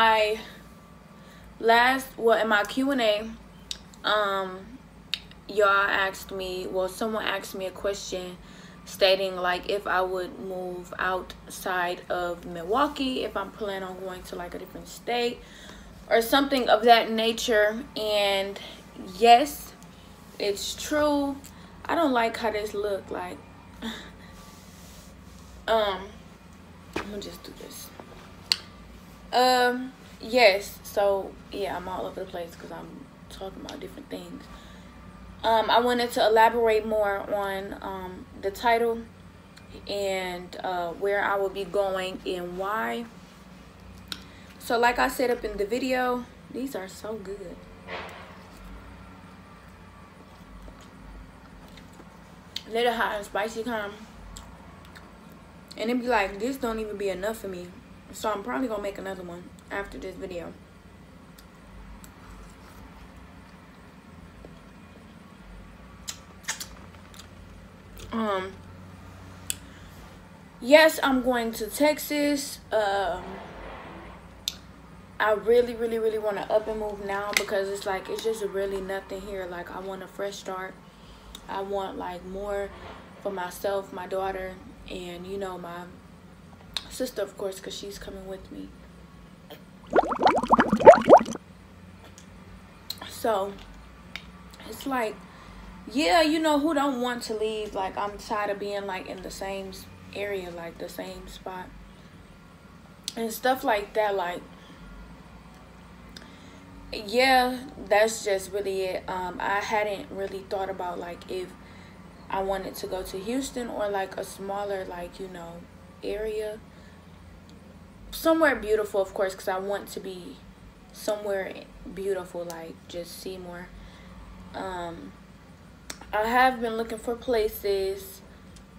I in my Q&A, y'all asked me, well, someone asked me a question stating like if I would move outside of Milwaukee, if I'm planning on going to like a different state or something of that nature. And yes, it's true. I don't like how this look like. I'm gonna just do this. Yes, so yeah, I'm all over the place because I'm talking about different things. I wanted to elaborate more on the title and where I will be going and why. So like I said up in the video, these are so good. Little hot and spicy kind. And it be like, this don't even be enough for me. So I'm probably gonna make another one after this video. Yes, I'm going to Texas. I really want to up and move now because it's like, it's just really nothing here. Like, I want a fresh start. I want like more for myself, my daughter, and you know, my sister, of course, because she's coming with me. So it's like, yeah, you know, who don't want to leave? Like, I'm tired of being like in the same area, like the same spot and stuff like that. Like, yeah, that's just really it. I hadn't really thought about like if I wanted to go to Houston or like a smaller, like, you know, area, somewhere beautiful, of course, because I want to be somewhere beautiful, like just see more. I have been looking for places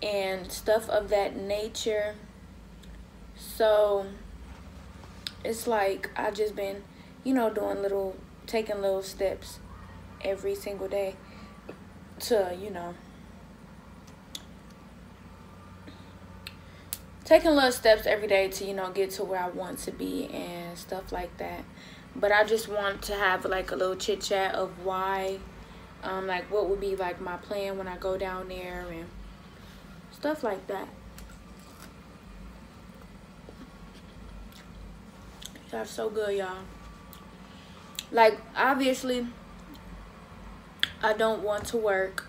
and stuff of that nature. So it's like I just been, you know, taking little steps every single day to, you know, taking little steps every day to, you know, get to where I want to be and stuff like that. But I just want to have like a little chit chat of why, like what would be like my plan when I go down there and stuff like that. That's so good, y'all. Like, obviously, I don't want to work.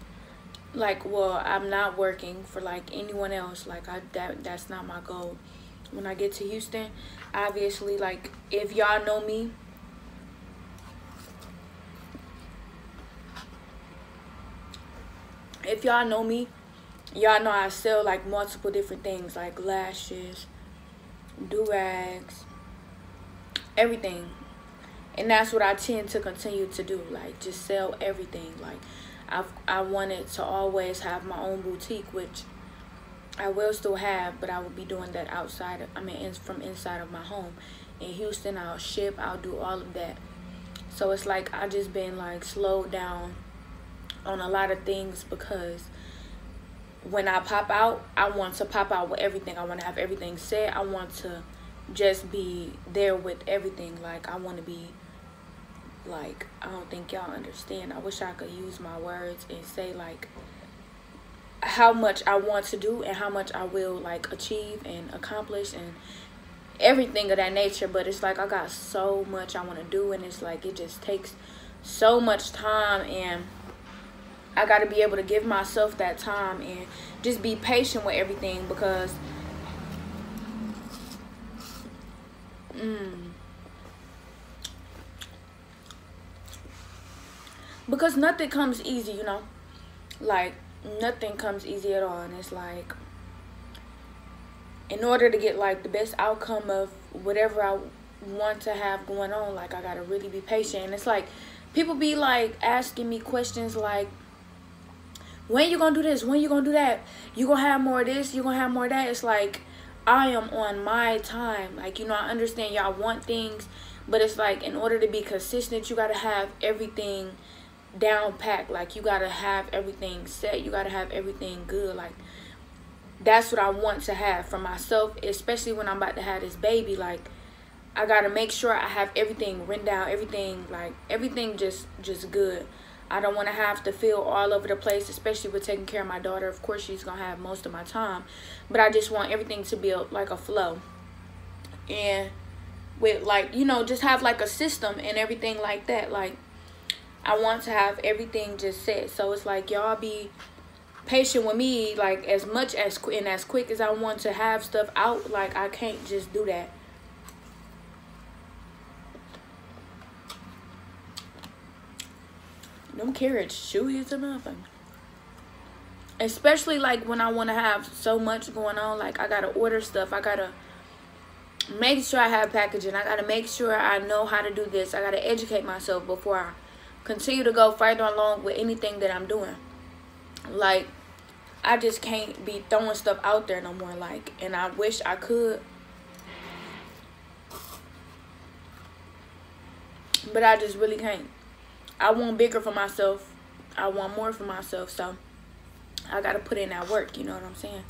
Like, well, I'm not working for like anyone else. Like, that's not my goal. When I get to Houston, obviously, like, if y'all know me, y'all know I sell like multiple different things, like lashes, do-rags, everything. And that's what I tend to continue to do, like just sell everything. Like, I wanted to always have my own boutique, which I will still have, but I will be doing that outside of, from inside of my home. In Houston, I'll ship, I'll do all of that. So it's like I just been like slowed down on a lot of things because when I pop out, I want to pop out with everything. I want to have everything set. I want to just be there with everything. Like, I want to be like, I don't think y'all understand. I wish I could use my words and say like how much I want to do and how much I will like achieve and accomplish and everything of that nature. But it's like I got so much I want to do, and it's like it just takes so much time, and I got to be able to give myself that time and just be patient with everything because because nothing comes easy, you know. Like, nothing comes easy at all. And it's like, in order to get like the best outcome of whatever I want to have going on, like, I gotta really be patient. And it's like people be like asking me questions like, when you gonna do this, when you gonna do that, you gonna have more of this, you gonna have more of that. It's like, I am on my time. Like, you know, I understand y'all want things, but it's like, in order to be consistent, you gotta have everything down packed. Like, you gotta have everything set, you gotta have everything good. Like, that's what I want to have for myself, especially when I'm about to have this baby. Like, I gotta make sure I have everything written down, everything just good. I don't want to have to feel all over the place, especially with taking care of my daughter. Of course, she's gonna have most of my time, but I just want everything to be like a flow, and with like, you know, just have like a system and everything like that. Like, I want to have everything just set. So it's like, y'all be patient with me, like as much as as quick as I want to have stuff out. Like, I can't just do that. Them carrots chewy as a motherfucker. Especially like when I want to have so much going on. Like, I gotta order stuff. I gotta make sure I have packaging. I gotta make sure I know how to do this. I gotta educate myself before I continue to go further along with anything that I'm doing. Like, I just can't be throwing stuff out there no more. Like, and I wish I could, but I just really can't. I want bigger for myself. I want more for myself. So I gotta put in that work. You know what I'm saying?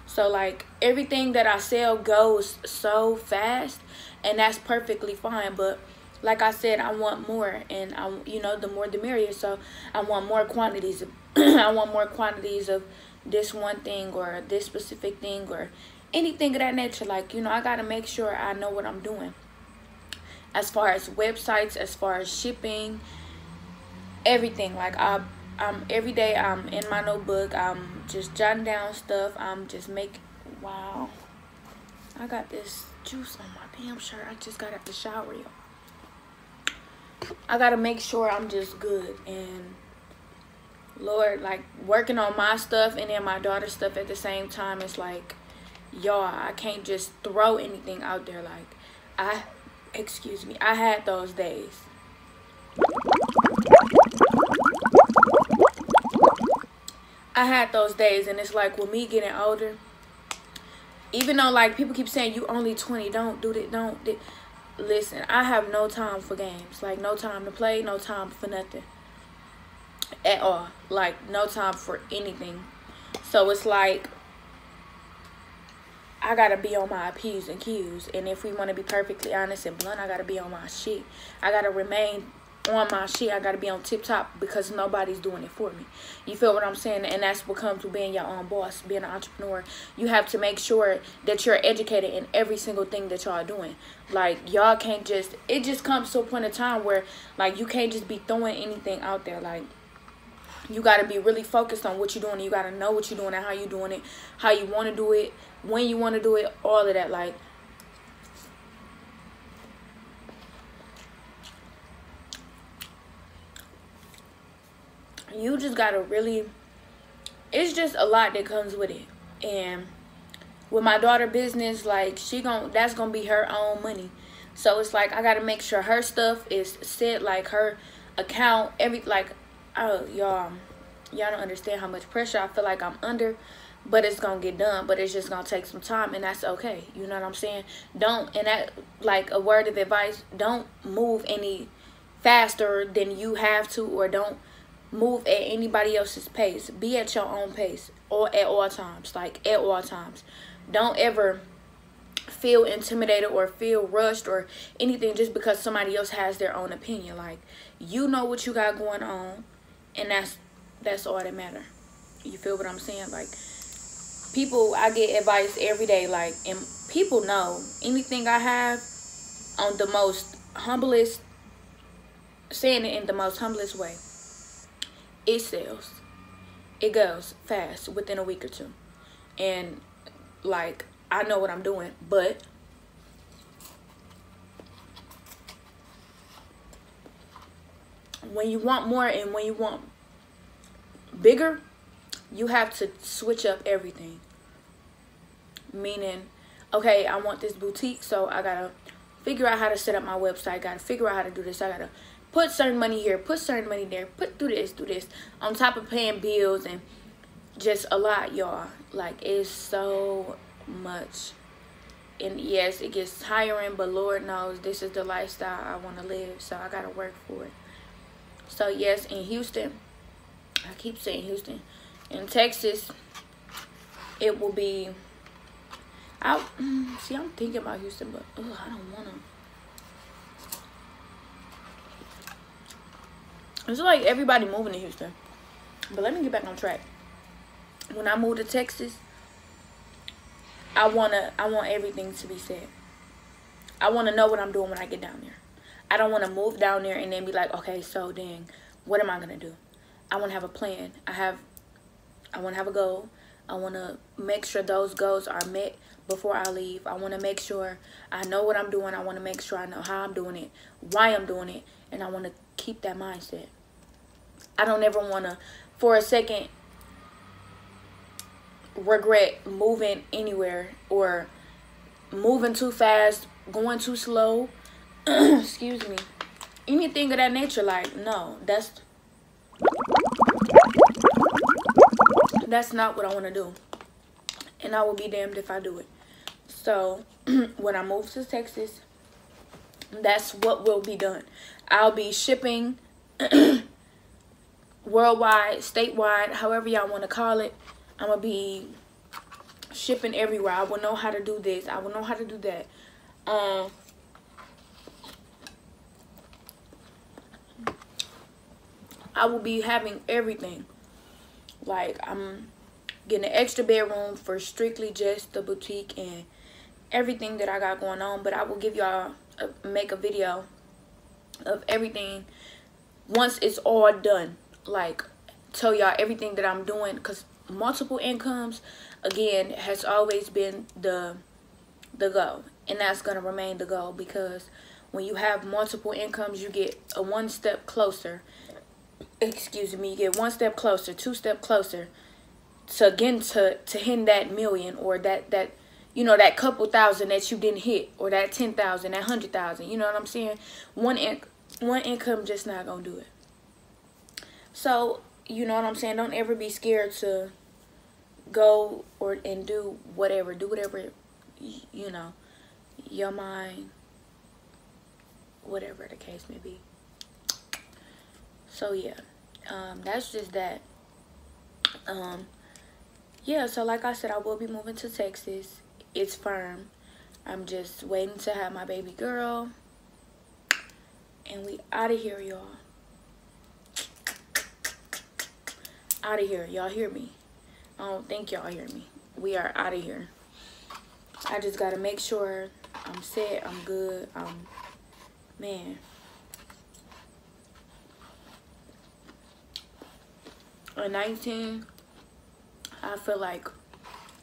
So like, everything that I sell goes so fast, and that's perfectly fine. But like I said, I want more, and you know, the more the merrier. So I want more quantities of I want more quantities of this one thing or this specific thing or anything of that nature. Like, you know, I gotta make sure I know what I'm doing as far as websites, as far as shipping, everything. Like, I'm every day I'm in my notebook, I'm just jotting down stuff. I'm just wow, I got this juice on my damn shirt. I just got out the shower, y'all. I gotta make sure I'm just good, and Lord, like, working on my stuff and then my daughter's stuff at the same time. It's like, y'all, I can't just throw anything out there. Like, excuse me, I had those days. I had those days, and it's like, with me getting older, even though like people keep saying you only 20, don't do that, listen, I have no time for games. Like, no time to play, no time for nothing at all. Like, no time for anything. So it's like, I gotta be on my P's and Q's, and if we want to be perfectly honest and blunt, I gotta be on my shit. I gotta remain on my shit. I gotta be on tip top, because nobody's doing it for me. You feel what I'm saying? And that's what comes with being your own boss, being an entrepreneur. You have to make sure that you're educated in every single thing that y'all doing. Like, y'all can't just, it just comes to a point of time where like, you can't just be throwing anything out there. Like, you gotta be really focused on what you're doing. You gotta know what you're doing and how you're doing it, how you want to do it, when you want to do it, all of that. Like, you just gotta really, it's just a lot that comes with it. And with my daughter business, like, that's gonna be her own money. So it's like, I gotta make sure her stuff is set, like her account, oh, y'all don't understand how much pressure I feel like I'm under, but it's gonna get done. But it's just gonna take some time, and that's okay. You know what I'm saying? And that, like, a word of advice, don't move any faster than you have to, or don't move at anybody else's pace. Be at your own pace, or at all times. Like, at all times. Don't ever feel intimidated or feel rushed or anything just because somebody else has their own opinion. Like, you know what you got going on, and that's all that matter. You feel what I'm saying? Like, people, I get advice every day, like, and people know anything I have on the most humblest, saying it in the most humblest way, it sells. It goes fast within a week or two. And like, I know what I'm doing, but when you want more and when you want bigger, you have to switch up everything. Meaning, okay, I want this boutique, so I gotta figure out how to set up my website, gotta figure out how to do this, I gotta put certain money here, put certain money there, do this, on top of paying bills, and just a lot, y'all. Like, it's so much. And yes, it gets tiring, but Lord knows this is the lifestyle I want to live, so I gotta work for it. So yes, in Houston, I keep saying Houston, in Texas, it will be, I'm thinking about Houston, but I don't want to. It's like everybody moving to Houston. But let me get back on track. When I move to Texas, I want everything to be set. I want to know what I'm doing when I get down there. I don't want to move down there and then be like, okay, so dang, what am I going to do? I want to have a plan. I want to have a goal. I want to make sure those goals are met before I leave. I want to make sure I know what I'm doing. I want to make sure I know how I'm doing it, why I'm doing it, and I want to keep that mindset. I don't ever want to, for a second, regret moving anywhere or moving too fast, going too slow, excuse me, anything of that nature. Like, no, that's not what I want to do, and I will be damned if I do it. So when I move to Texas, that's what will be done. I'll be shipping worldwide, statewide, however y'all want to call it. I'm gonna be shipping everywhere. I will know how to do this. I will know how to do that. I will be having everything. Like, I'm getting an extra bedroom for strictly just the boutique and everything that I got going on. But I will give y'all, make a video of everything once it's all done. Like, tell y'all everything that I'm doing, because multiple incomes, again, has always been the goal, and that's going to remain the goal, because when you have multiple incomes, you get a one step closer, excuse me, you get one step closer, two step closer to, again, to hitting that million, or that you know, that couple thousand that you didn't hit, or that 10,000, that 100,000, you know what I'm saying? One income just not gonna do it. So, you know what I'm saying? Don't ever be scared to go and do whatever. Do whatever, you know, your mind, whatever the case may be. So, yeah. That's just that. Yeah, so like I said, I will be moving to Texas. It's firm. I'm just waiting to have my baby girl. And we out of here, y'all. Out of here. Y'all hear me? I don't think y'all hear me. We are out of here. I just got to make sure I'm set. I'm good. Man. At 19, I feel like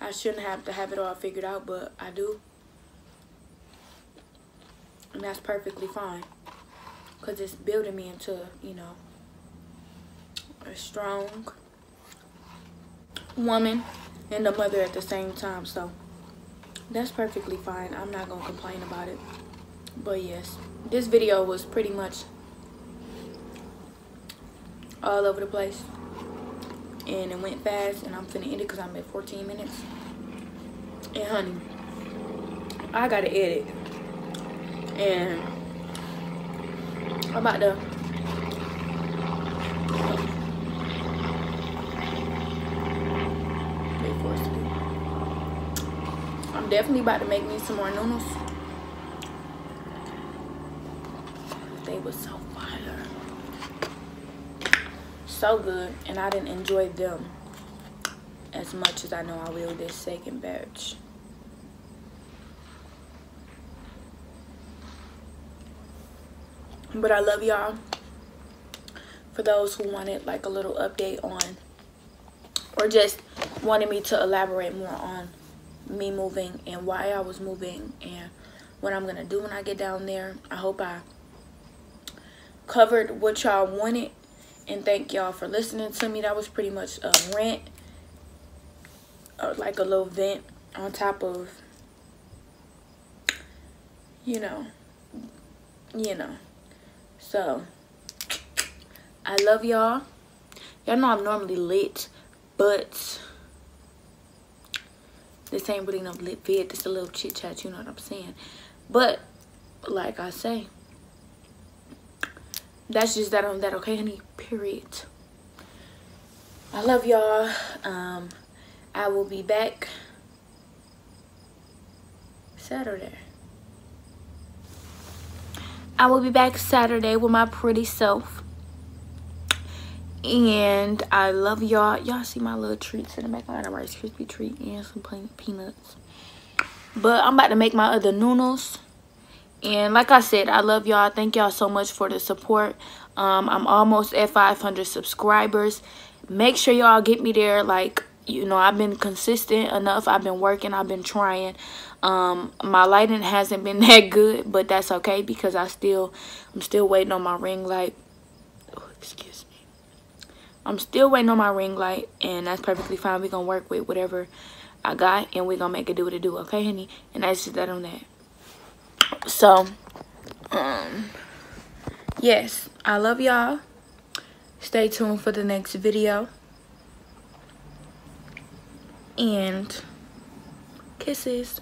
I shouldn't have to have it all figured out, but I do. And that's perfectly fine, because it's building me into, you know, a strong woman and a mother at the same time. So that's perfectly fine. I'm not gonna complain about it. But yes, this video was pretty much all over the place, and it went fast, and I'm finna end it because I'm at 14 minutes. And honey, I gotta edit, and I'm about to I'm definitely about to make me some more noodles. They were so fire, so good, and I didn't enjoy them as much as I know I will this second batch. But I love y'all. For those who wanted like a little update on, or just wanted me to elaborate more on me moving and why I was moving and what I'm gonna do when I get down there, I hope I covered what y'all wanted, and thank y'all for listening to me. That was pretty much a rant, like a little vent on top of, you know. So I love y'all. Y'all know I'm normally lit, but this ain't really no lit vid. This a little chit chat, you know what I'm saying? But like I say, that's just that on that, okay, honey? Period. I love y'all. I will be back Saturday. I will be back Saturday with my pretty self. And I love y'all. Y'all see my little treats in the back. I got a Rice Krispie treat and some plain peanuts. But I'm about to make my other noodles. And like I said, I love y'all. Thank y'all so much for the support. I'm almost at 500 subscribers. Make sure y'all get me there. Like, you know, I've been consistent enough. I've been working. I've been trying. My lighting hasn't been that good, but that's okay because I'm still waiting on my ring light. Oh, excuse me. I'm still waiting on my ring light, and that's perfectly fine. We're gonna work with whatever I got, and we're gonna make it do what it do, okay, honey? And that's just that on that. So, yes, I love y'all. Stay tuned for the next video. And kisses.